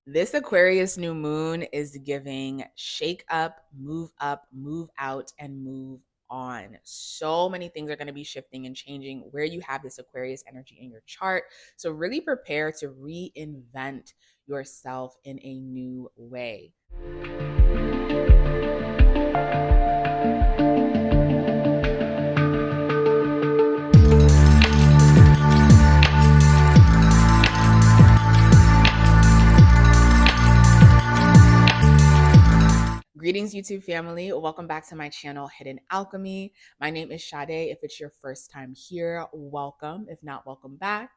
This Aquarius new moon is giving shake up, move out, and move on. So many things are going to be shifting and changing where you have this Aquarius energy in your chart. So, really prepare to reinvent yourself in a new way. Greetings, YouTube family. Welcome back to my channel, Hidden Alchemy. My name is Sade. If it's your first time here, welcome. If not, welcome back.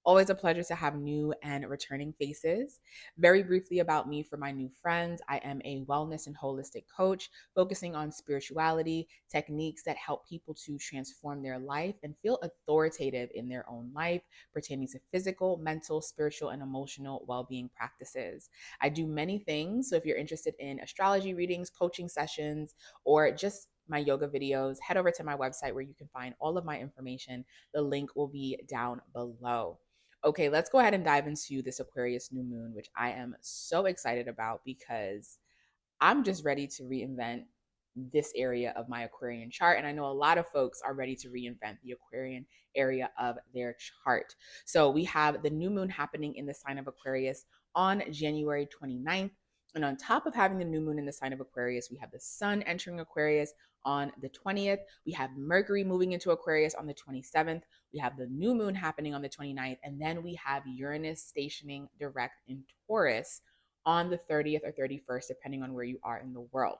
Always a pleasure to have new and returning faces. Very briefly about me for my new friends, I am a wellness and holistic coach focusing on spirituality, techniques that help people to transform their life and feel authoritative in their own life, pertaining to physical, mental, spiritual, and emotional well-being practices. I do many things. So if you're interested in astrology readings, coaching sessions, or just my yoga videos, head over to my website where you can find all of my information. The link will be down below. Okay, let's go ahead and dive into this Aquarius new moon, which I am so excited about because I'm just ready to reinvent this area of my Aquarian chart. And I know a lot of folks are ready to reinvent the Aquarian area of their chart. So we have the new moon happening in the sign of Aquarius on January 29th. And on top of having the new moon in the sign of Aquarius, we have the sun entering Aquarius on the 20th. We have Mercury moving into Aquarius on the 27th. We have the new moon happening on the 29th. And then we have Uranus stationing direct in Taurus on the 30th or 31st, depending on where you are in the world.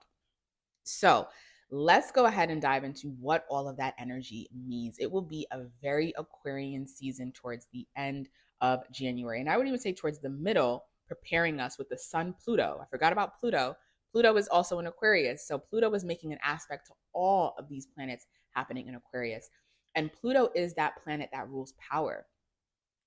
So let's go ahead and dive into what all of that energy means. It will be a very Aquarian season towards the end of January. And I would even say towards the middle, preparing us with the sun Pluto. I forgot about Pluto. Pluto is also in Aquarius. So Pluto is making an aspect to all of these planets happening in Aquarius. And Pluto is that planet that rules power.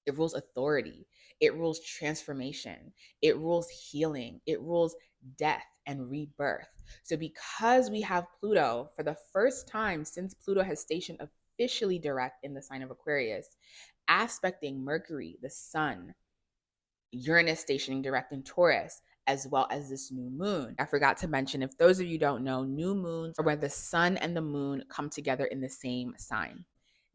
It rules authority. It rules transformation. It rules healing. It rules death and rebirth. So, because we have Pluto for the first time since Pluto has stationed officially direct in the sign of Aquarius, aspecting Mercury, the sun, Uranus stationing direct in Taurus, as well as this new moon. I forgot to mention, if those of you don't know, new moons are when the sun and the moon come together in the same sign.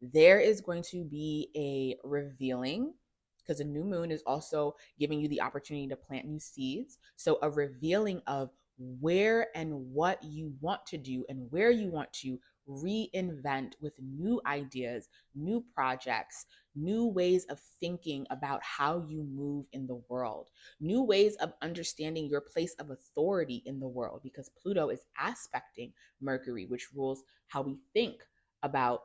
There is going to be a revealing because a new moon is also giving you the opportunity to plant new seeds. So, a revealing of where and what you want to do and where you want to reinvent with new ideas, new projects, new ways of thinking about how you move in the world, new ways of understanding your place of authority in the world, because Pluto is aspecting Mercury, which rules how we think about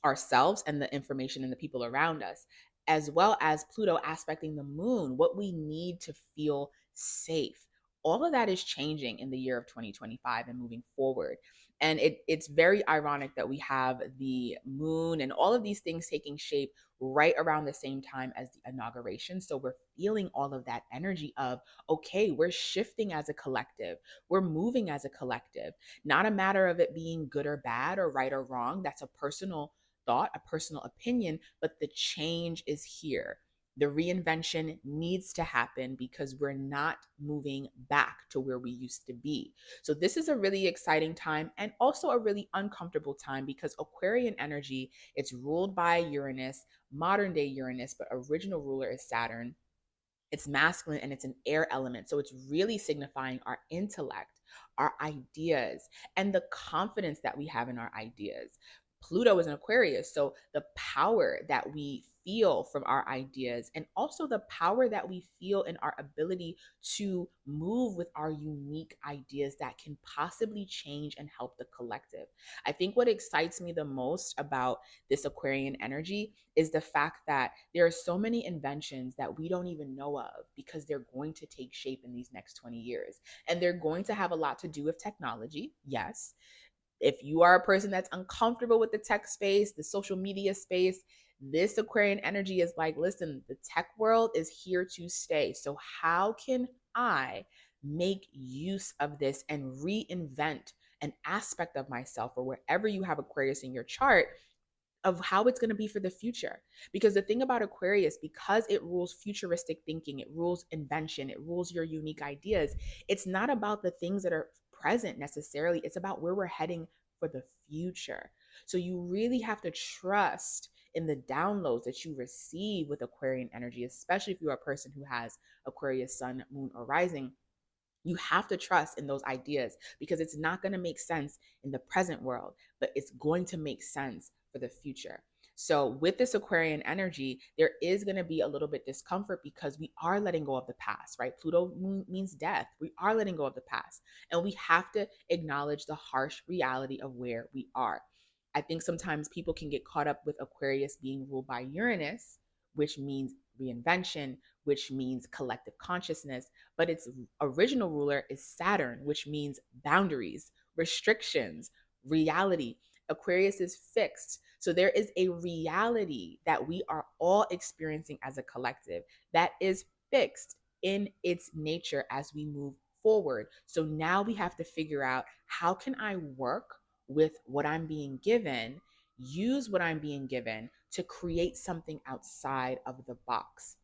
ourselves and the information and the people around us, as well as Pluto aspecting the moon, what we need to feel safe. All of that is changing in the year of 2025 and moving forward. And it's very ironic that we have the moon and all of these things taking shape right around the same time as the inauguration. So we're feeling all of that energy of, okay, we're shifting as a collective, we're moving as a collective, not a matter of it being good or bad or right or wrong. That's a personal thought, a personal opinion, but the change is here. The reinvention needs to happen because we're not moving back to where we used to be. So, this is a really exciting time and also a really uncomfortable time because Aquarian energy, it's ruled by Uranus, modern day Uranus, but original ruler is Saturn. It's masculine and it's an air element. So, it's really signifying our intellect, our ideas, and the confidence that we have in our ideas. Pluto is an Aquarius. So the power that we feel from our ideas and also the power that we feel in our ability to move with our unique ideas that can possibly change and help the collective. I think what excites me the most about this Aquarian energy is the fact that there are so many inventions that we don't even know of because they're going to take shape in these next 20 years. And they're going to have a lot to do with technology, yes. If you are a person that's uncomfortable with the tech space, the social media space, this Aquarian energy is like, listen, the tech world is here to stay. So, how can I make use of this and reinvent an aspect of myself, or wherever you have Aquarius in your chart? of how it's going to be for the future. Because the thing about Aquarius, because it rules futuristic thinking, it rules invention, it rules your unique ideas, it's not about the things that are present necessarily, it's about where we're heading for the future. So you really have to trust in the downloads that you receive with Aquarian energy, especially if you're a person who has Aquarius sun, moon, or rising. You have to trust in those ideas because it's not going to make sense in the present world, but it's going to make sense for the future. So, with this Aquarian energy, there is going to be a little bit discomfort because we are letting go of the past, right? Pluto means death. We are letting go of the past, and we have to acknowledge the harsh reality of where we are. I think sometimes people can get caught up with Aquarius being ruled by Uranus, which means reinvention, which means collective consciousness, but its original ruler is Saturn, which means boundaries, restrictions, reality. Aquarius is fixed. So there is a reality that we are all experiencing as a collective that is fixed in its nature as we move forward. So now we have to figure out, how can I work with what I'm being given, use what I'm being given to create something outside of the box.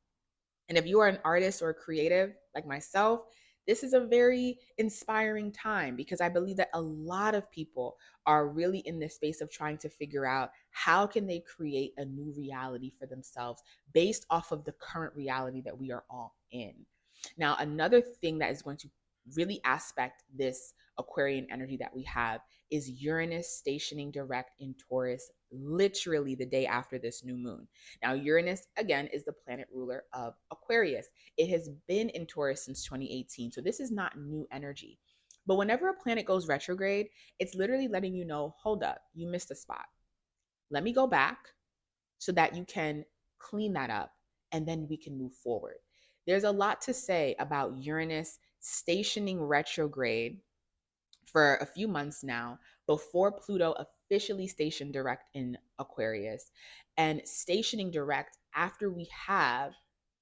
And if you are an artist or a creative like myself, this is a very inspiring time because I believe that a lot of people are really in this space of trying to figure out, how can they create a new reality for themselves based off of the current reality that we are all in. Now, another thing that is going to really aspect this Aquarian energy that we have is Uranus stationing direct in Taurus literally the day after this new moon. Now, Uranus, again, is the planet ruler of Aquarius. It has been in Taurus since 2018. So this is not new energy. But whenever a planet goes retrograde, it's literally letting you know, hold up, you missed a spot. Let me go back so that you can clean that up and then we can move forward. There's a lot to say about Uranus stationing retrograde for a few months now before Pluto officially stationed direct in Aquarius, and stationing direct after we have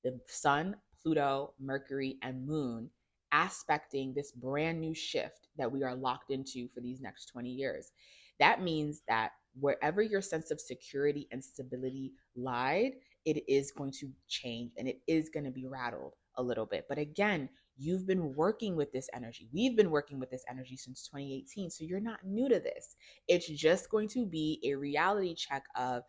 the Sun, Pluto, Mercury, and Moon aspecting this brand new shift that we are locked into for these next 20 years. That means that wherever your sense of security and stability lied, it is going to change and it is going to be rattled a little bit. But again, you've been working with this energy. We've been working with this energy since 2018. So you're not new to this. It's just going to be a reality check of,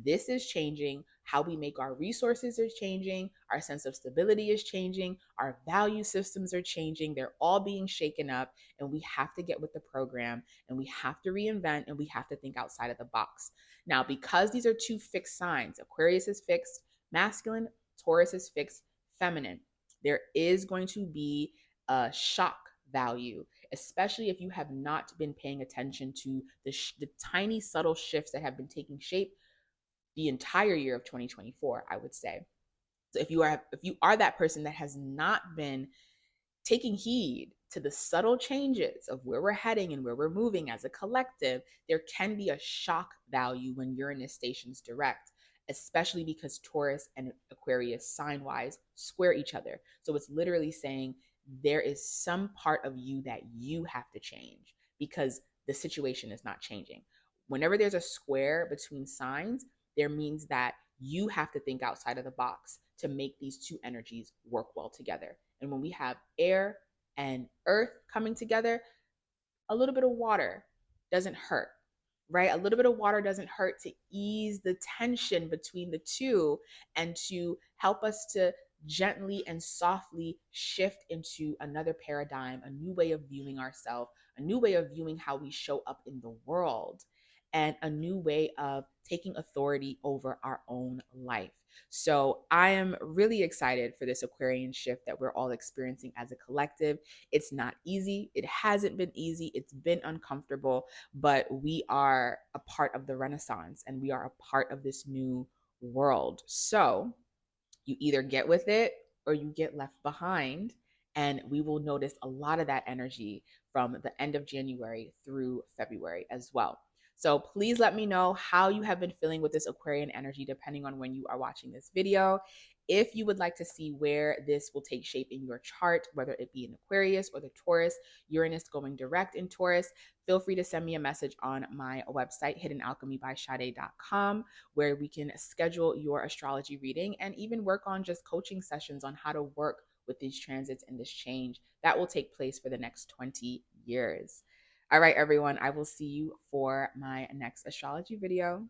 this is changing. How we make our resources is changing. Our sense of stability is changing. Our value systems are changing. They're all being shaken up. And we have to get with the program and we have to reinvent and we have to think outside of the box. Now, because these are two fixed signs, Aquarius is fixed masculine, Taurus is fixed feminine, there is going to be a shock value, especially if you have not been paying attention to the tiny subtle shifts that have been taking shape the entire year of 2024, I would say. So if you are that person that has not been taking heed to the subtle changes of where we're heading and where we're moving as a collective, there can be a shock value when Uranus stations direct, especially because Taurus and Aquarius sign wise square each other. So it's literally saying there is some part of you that you have to change because the situation is not changing. Whenever there's a square between signs, there means that you have to think outside of the box to make these two energies work well together. And when we have air and earth coming together, a little bit of water doesn't hurt, right? A little bit of water doesn't hurt to ease the tension between the two and to help us to gently and softly shift into another paradigm, a new way of viewing ourselves, a new way of viewing how we show up in the world, and a new way of taking authority over our own life. So I am really excited for this Aquarian shift that we're all experiencing as a collective. It's not easy. It hasn't been easy. It's been uncomfortable, but we are a part of the Renaissance and we are a part of this new world. So you either get with it or you get left behind. And we will notice a lot of that energy from the end of January through February as well. So please let me know how you have been feeling with this Aquarian energy, depending on when you are watching this video. If you would like to see where this will take shape in your chart, whether it be in Aquarius or the Taurus, Uranus going direct in Taurus, feel free to send me a message on my website, hiddenalchemybysade.com, where we can schedule your astrology reading and even work on just coaching sessions on how to work with these transits and this change that will take place for the next 20 years. All right, everyone, I will see you for my next astrology video.